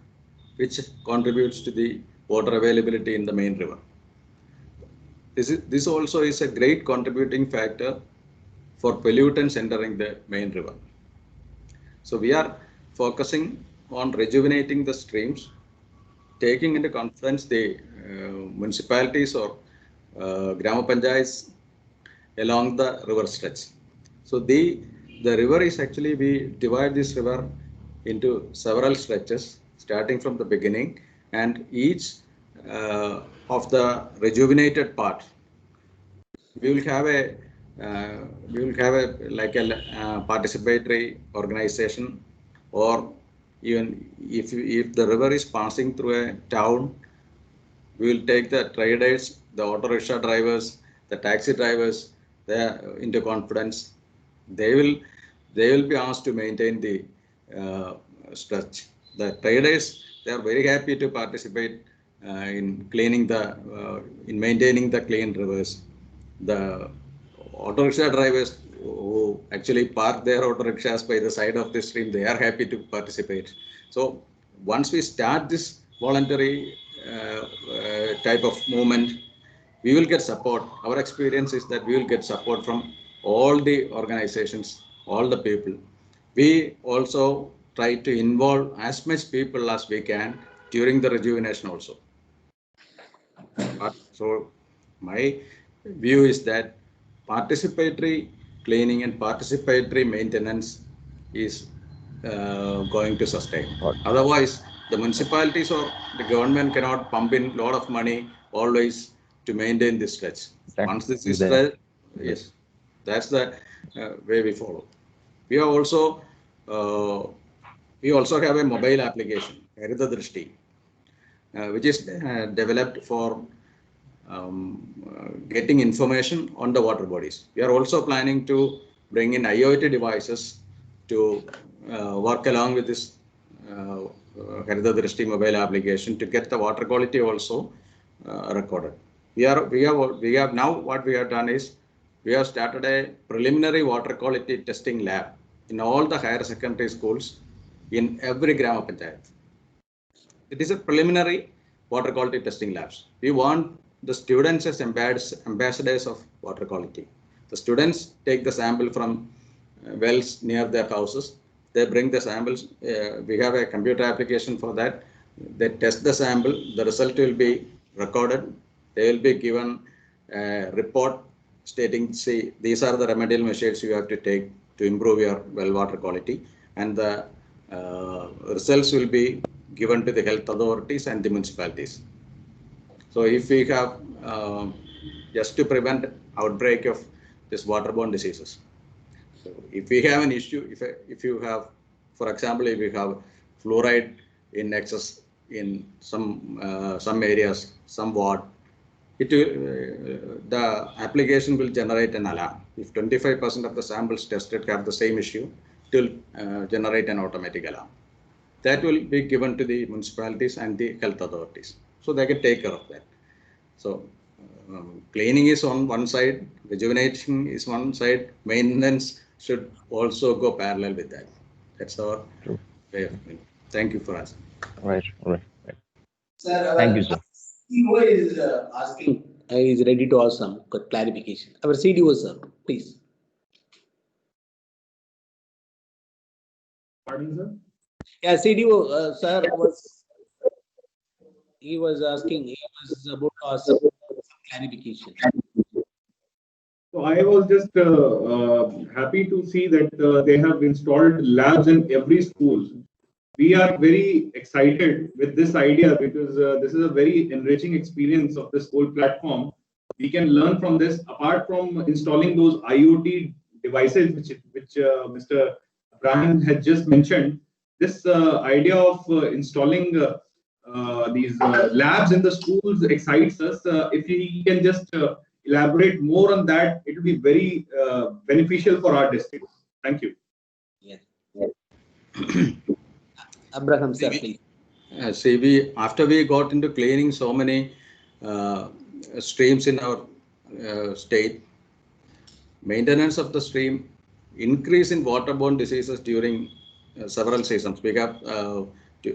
which contributes to the water availability in the main river. This also is a great contributing factor for pollutants entering the main river. So we are focusing on rejuvenating the streams, taking into conference the municipalities or Grama Panchayats along the river stretch. So the river is actually, we divide this river into several stretches starting from the beginning, and each of the rejuvenated part we will have a like a participatory organization, or even if the river is passing through a town, we will take the traders, the auto rickshaw drivers, the taxi drivers, into confidence. They will be asked to maintain the stretch. The traders, they are very happy to participate in cleaning in maintaining the clean rivers. The auto rickshaw drivers who actually park their auto rickshaws by the side of the stream, they are happy to participate. So once we start this voluntary type of movement, we will get support. Our experience is that we will get support from all the organizations, all the people. We also try to involve as much people as we can during the rejuvenation also. So my view is that participatory cleaning and participatory maintenance is going to sustain. Otherwise, the municipalities or the government cannot pump in a lot of money always to maintain this stretch. Once this is there, yes, that's the way we follow. We are also we also have a mobile application, Haritha Drishti, which is developed for getting information on the water bodies. We are also planning to bring in IoT devices to work along with this Haritha Drishti mobile application to get the water quality also recorded. We have now what we have done is we have started a preliminary water quality testing lab in all the higher secondary schools in every Grama Panchayat. It is a preliminary water quality testing labs. We want the students as ambassadors of water quality. The students take the sample from wells near their houses. They bring the samples. We have a computer application for that. They test the sample. The result will be recorded. They will be given a report stating, see, these are the remedial measures you have to take to improve your well water quality. And the results will be given to the health authorities and the municipalities. So if we have, just to prevent outbreak of this waterborne diseases. So if we have an issue, if you have, for example, if you have fluoride in excess in some areas, some ward, the application will generate an alarm. If 25% of the samples tested have the same issue, it will generate an automatic alarm. That will be given to the municipalities and the health authorities, so they can take care of that. So cleaning is on one side, rejuvenation is one side, maintenance should also go parallel with that. That's our way of doing. Thank you for asking. All right. Sir, thank you, sir. CDO is asking, is ready to ask some clarification. Our CDO, sir, please. Pardon, sir? Yeah, CDO, sir, he was asking, he was about to ask some clarification. So I was just happy to see that they have installed labs in every school. We are very excited with this idea because this is a very enriching experience of this whole platform. We can learn from this. Apart from installing those IoT devices, which Mr. Abraham had just mentioned, this idea of installing these labs in the schools excites us. If he can just elaborate more on that, it will be very beneficial for our district. Thank you. Yes. Abraham, sir, please. See, after we got into cleaning so many streams in our state, maintenance of the stream, increase in waterborne diseases during several seasons. We have,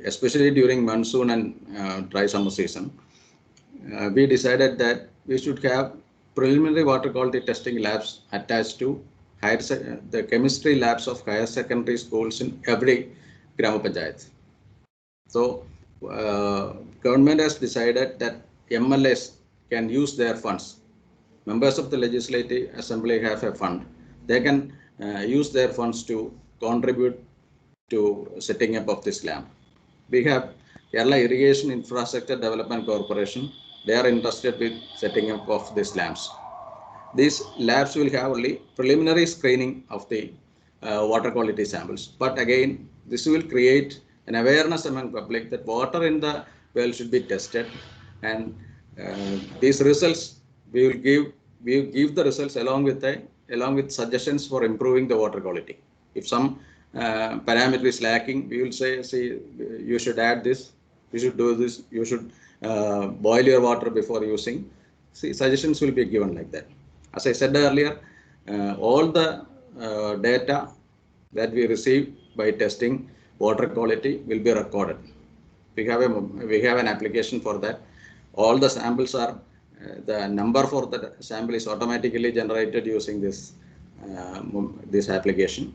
especially during monsoon and dry summer season, we decided that we should have preliminary water quality testing labs attached to the chemistry labs of higher secondary schools in every Grama Panchayat. So government has decided that MLAs can use their funds. Members of the Legislative Assembly have a fund. They can use their funds to contribute to setting up of this lab. We have Kerala Irrigation Infrastructure Development Corporation. They are interested with setting up of these lamps. these labs will have only preliminary screening of the water quality samples. But again, this will create an awareness among public that water in the well should be tested, and these results we will give the results along with suggestions for improving the water quality. If some parameter is lacking, we will say, see, you should add this, you should do this, you should boil your water before using. See, suggestions will be given like that. As I said earlier, all the data that we receive by testing water quality will be recorded. We have an application for that. All the samples are the number for the sample is automatically generated using this application,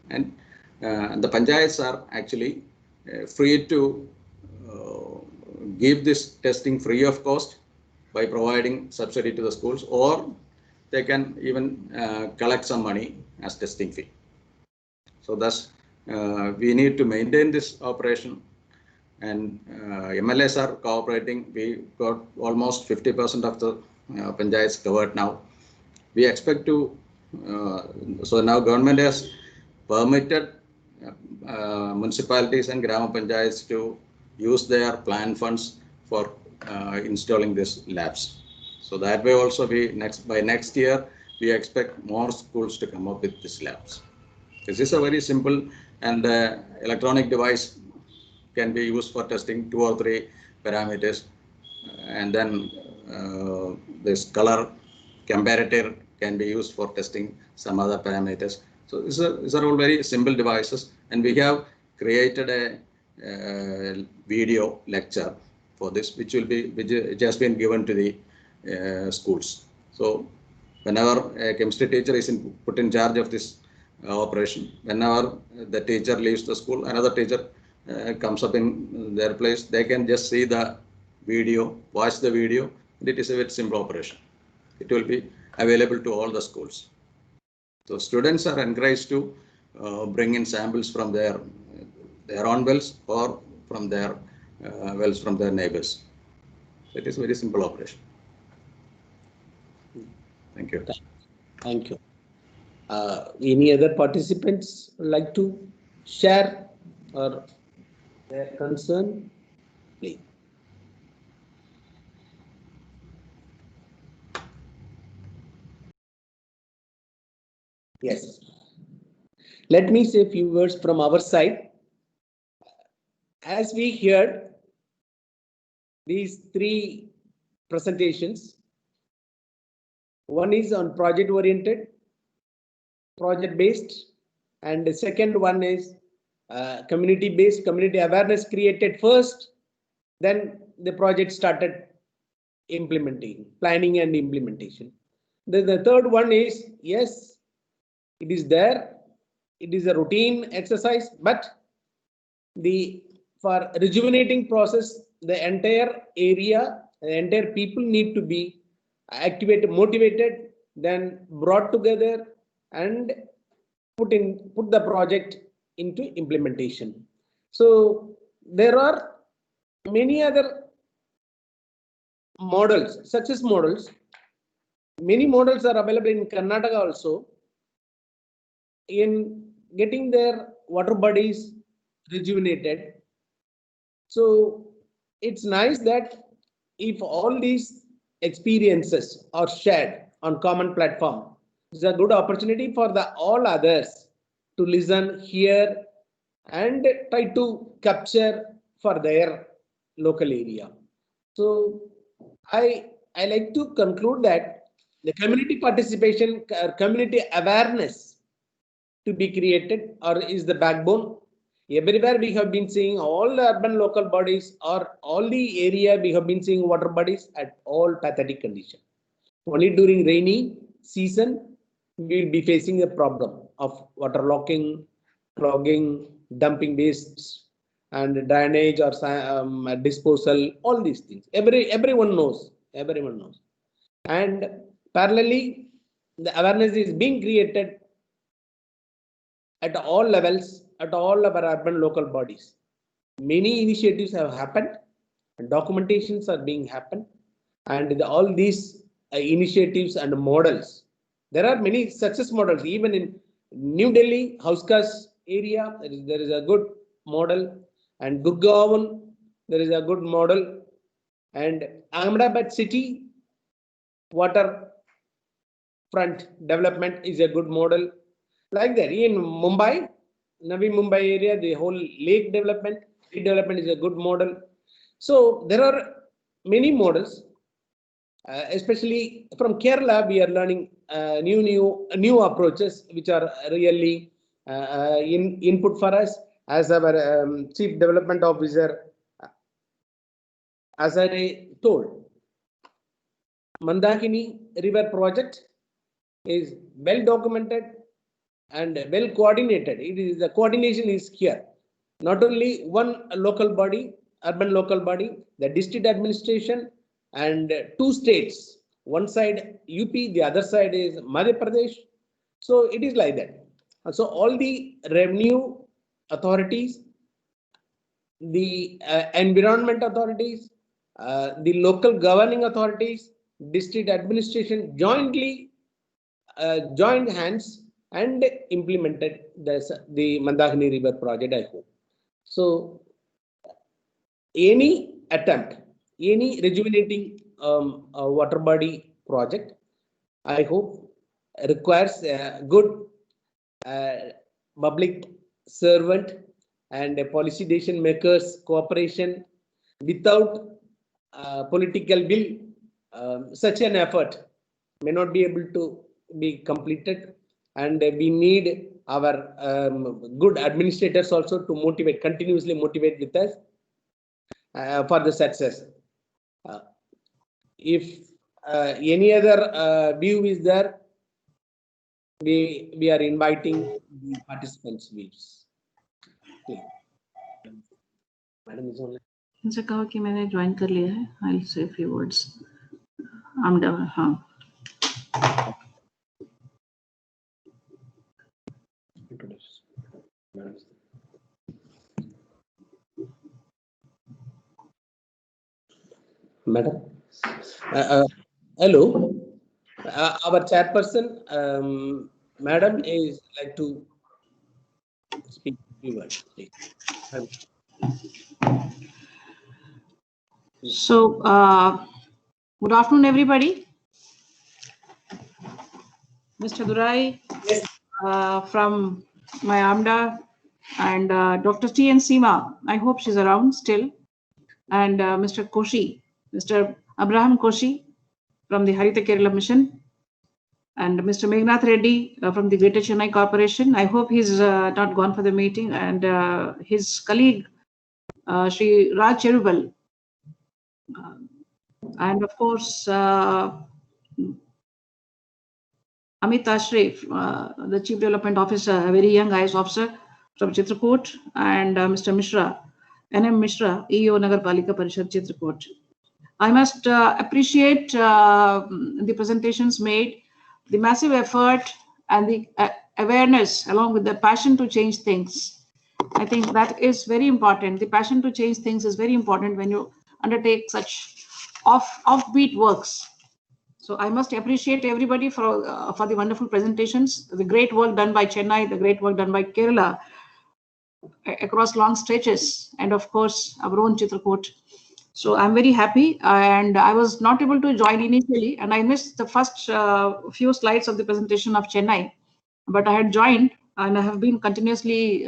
and the panchayats are actually free to give this testing free of cost by providing subsidy to the schools, or they can even collect some money as testing fee. So thus, we need to maintain this operation, and MLAs are cooperating. We got almost 50% of the panchayats covered now. We expect to, so now government has permitted municipalities and Grama Panchayats to use their plan funds for installing these labs. So that way also by next year, we expect more schools to come up with these labs. This is a very simple and electronic device, can be used for testing 2 or 3 parameters, and then this color comparator can be used for testing some other parameters. So these are all very simple devices, and we have created a video lecture for this, which has been given to the schools. So whenever a chemistry teacher is put in charge of this operation, whenever the teacher leaves the school, another teacher comes up in their place, they can just see the video, watch the video, and it is a very simple operation. It will be available to all the schools. So students are encouraged to bring in samples from their own wells or from their wells from their neighbors. It is a very simple operation. Thank you. Thank you. Any other participants like to share or their concern? Please. Yes. Let me say a few words from our side. As we heard these 3 presentations, one is on project oriented, project based, and the second one is community based, community awareness created first, then the project started implementing, planning and implementation. Then the third one is, yes, it is there, it is a routine exercise, but for rejuvenating process, the entire area, the entire people need to be activated, motivated, then brought together and put the project into implementation. So there are many other models, success models. Many models are available in Karnataka also in getting their water bodies rejuvenated. So it's nice that if all these experiences are shared on common platform, it's a good opportunity for all others to listen, hear, and try to capture for their local area. So I like to conclude that the community participation, community awareness to be created is the backbone. Everywhere we have been seeing all the urban local bodies or all the area we have been seeing water bodies at all pathetic condition. Only during rainy season we will be facing a problem of water locking, clogging, dumping wastes, and drainage or disposal. All these things. Everyone knows. Everyone knows. And parallelly, the awareness is being created at all levels, at all of our urban local bodies. Many initiatives have happened, and documentations are being happened, and all these initiatives and models. There are many success models. Even in New Delhi, Hauskas area, there is a good model. And Gurgaon, there is a good model. And Ahmedabad city, water front development is a good model. Like that, in Mumbai, Navi Mumbai area, the whole lake development is a good model. So there are many models, especially from Kerala. We are learning new approaches, which are really input for us. As our Chief Development Officer, as I told, Mandakini River project is well documented and well coordinated. The coordination is here. Not only one local body, urban local body, the district administration, and 2 states. One side UP, the other side is Madhya Pradesh. So it is like that. So all the revenue authorities, the environment authorities, the local governing authorities, district administration jointly joined hands and implemented the Mandakini River project, I hope. So any attempt, any rejuvenating water body project, I hope requires a good public servant and a policy decision makers cooperation. Without political will, such an effort may not be able to be completed, and we need our good administrators also to motivate, continuously motivate with us for the success. If any other view is there, we are inviting the participants' views. Okay. Madam is online. उनसे कहो कि मैंने join कर लिया है. I'll say a few words. Amda, हाँ. Madam, hello. Our chairperson, Madam, is like to speak a few words, please. So, good afternoon, everybody. Mr. Durai, from my AMDA, and Dr. T.N. Seema, I hope she's around still, and Mr. Koshi, Mr. Abraham Koshi from the Harita Kerala Mission, and Mr. Megnath Reddy from the Greater Chennai Corporation. I hope he's not gone for the meeting, and his colleague, Shri Raj Cherubal, and of course, Amit Ashre, the Chief Development Officer, a very young IAS officer from Chitrakoot, and Mr. Mishra, N.M. Mishra, EO Nagarpalika Parishad Chitrakoot. I must appreciate the presentations made, the massive effort and the awareness along with the passion to change things. I think that is very important. The passion to change things is very important when you undertake such offbeat works. So I must appreciate everybody for the wonderful presentations, the great work done by Chennai, the great work done by Kerala across long stretches, and of course our own Chitrakoot. So I'm very happy, and I was not able to join initially, and I missed the first few slides of the presentation of Chennai, but I had joined and I have been continuously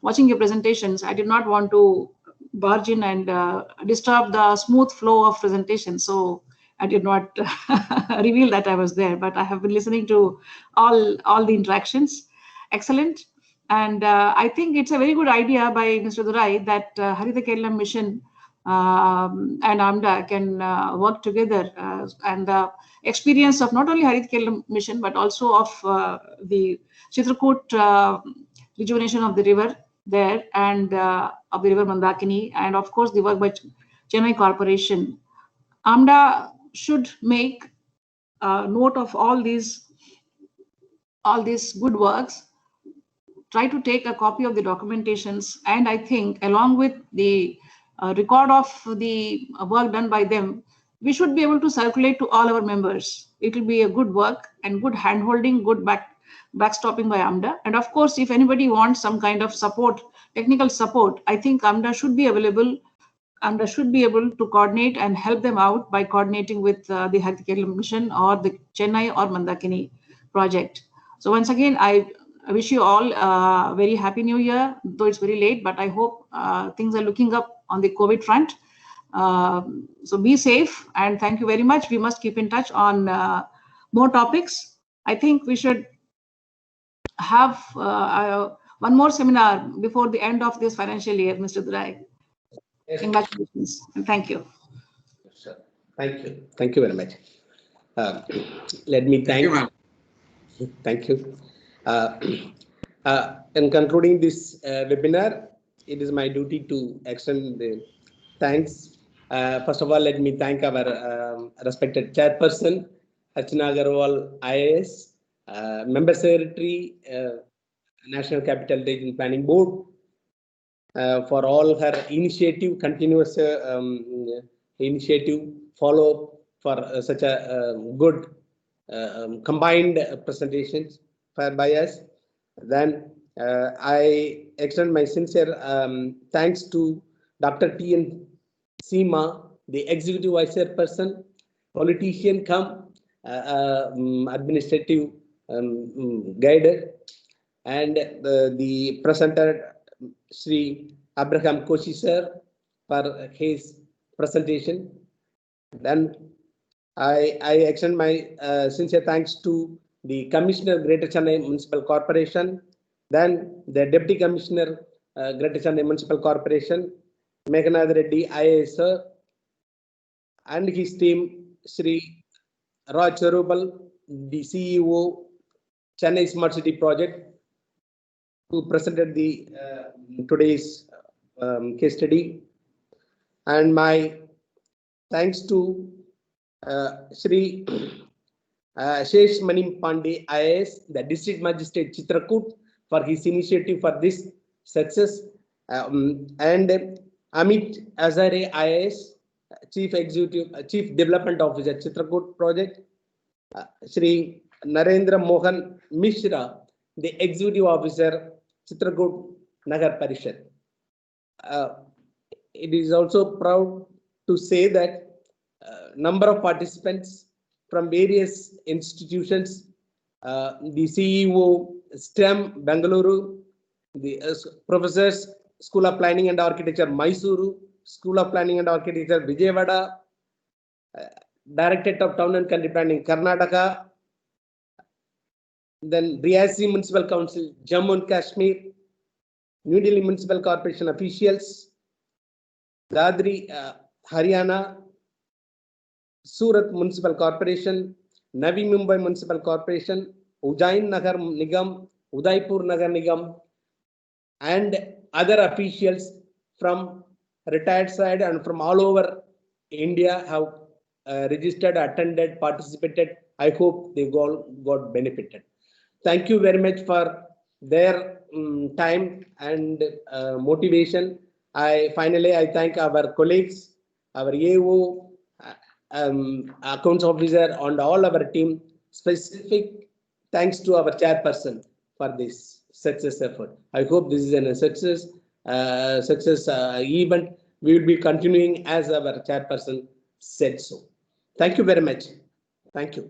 watching your presentations. I did not want to barge in and disturb the smooth flow of presentation, so I did not reveal that I was there, but I have been listening to all the interactions. Excellent. And I think it's a very good idea by Mr. Durai that Harita Kerala Mission and AMDA can work together, and the experience of not only Harita Kerala Mission but also of the Chitrakoot rejuvenation of the river there, and of the river Mandakini, and of course the work by Chennai Corporation. AMDA should make note of all these good works, try to take a copy of the documentations, and I think along with the record of the work done by them, we should be able to circulate to all our members. It will be a good work and good hand-holding, good backstopping by AMDA. And of course, if anybody wants some kind of support, technical support, I think AMDA should be available. AMDA should be able to coordinate and help them out by coordinating with the Health Kerala Mission or the Chennai or Mandakini project. So once again, I wish you all a very happy new year, though it's very late, but I hope things are looking up on the COVID front. So be safe and thank you very much. We must keep in touch on more topics. I think we should have one more seminar before the end of this financial year, Mr. Durai. Yes. Congratulations and thank you. Sure. Thank you. Thank you very much. Let me thank you, ma'am. Thank you. In concluding this webinar, it is my duty to extend the thanks. First of all, let me thank our respected chairperson, Archana Agarwal, IAS, member secretary, National Capital Region Planning Board, for all her initiative, continuous initiative, follow for such a good combined presentations by us. Then I extend my sincere thanks to Dr. T.N. Seema, the executive vice chairperson, politician come administrative guide, and the presenter Sri Abraham Koshi sir for his presentation. Then I extend my sincere thanks to the Commissioner Greater Chennai Municipal Corporation, then the Deputy Commissioner Greater Chennai Municipal Corporation, Meghanad Reddy IAS sir, and his team, Sri Raj Cherubal, the CEO Chennai Smart City Project, who presented the today's case study. And my thanks to Sri Shesh Mani Pandey IAS, the District Magistrate Chitrakoot, for his initiative for this success, and Amit Azare IAS, Chief Development Officer Chitrakoot Project, Sri Narendra Mohan Mishra, the Executive Officer Chitrakoot Nagar Parishad. It is also proud to say that number of participants from various institutions, the CEO STEM Bengaluru, the professors School of Planning and Architecture Mysuru, School of Planning and Architecture Vijayawada, Directorate of Town and Country Planning Karnataka, then Riyasi Municipal Council Jammu and Kashmir, New Delhi Municipal Corporation officials, Dadri Haryana, Surat Municipal Corporation, Navi Mumbai Municipal Corporation, Ujjain Nagar Nigam, Udaipur Nagar Nigam, and other officials from retired side and from all over India have registered, attended, participated. I hope they all got benefited. Thank you very much for their time and motivation. Finally, I thank our colleagues, our AO, accounts officer, and all our team. Specific thanks to our chairperson for this success effort. I hope this is a success event. We will be continuing as our chairperson said so. Thank you very much. Thank you.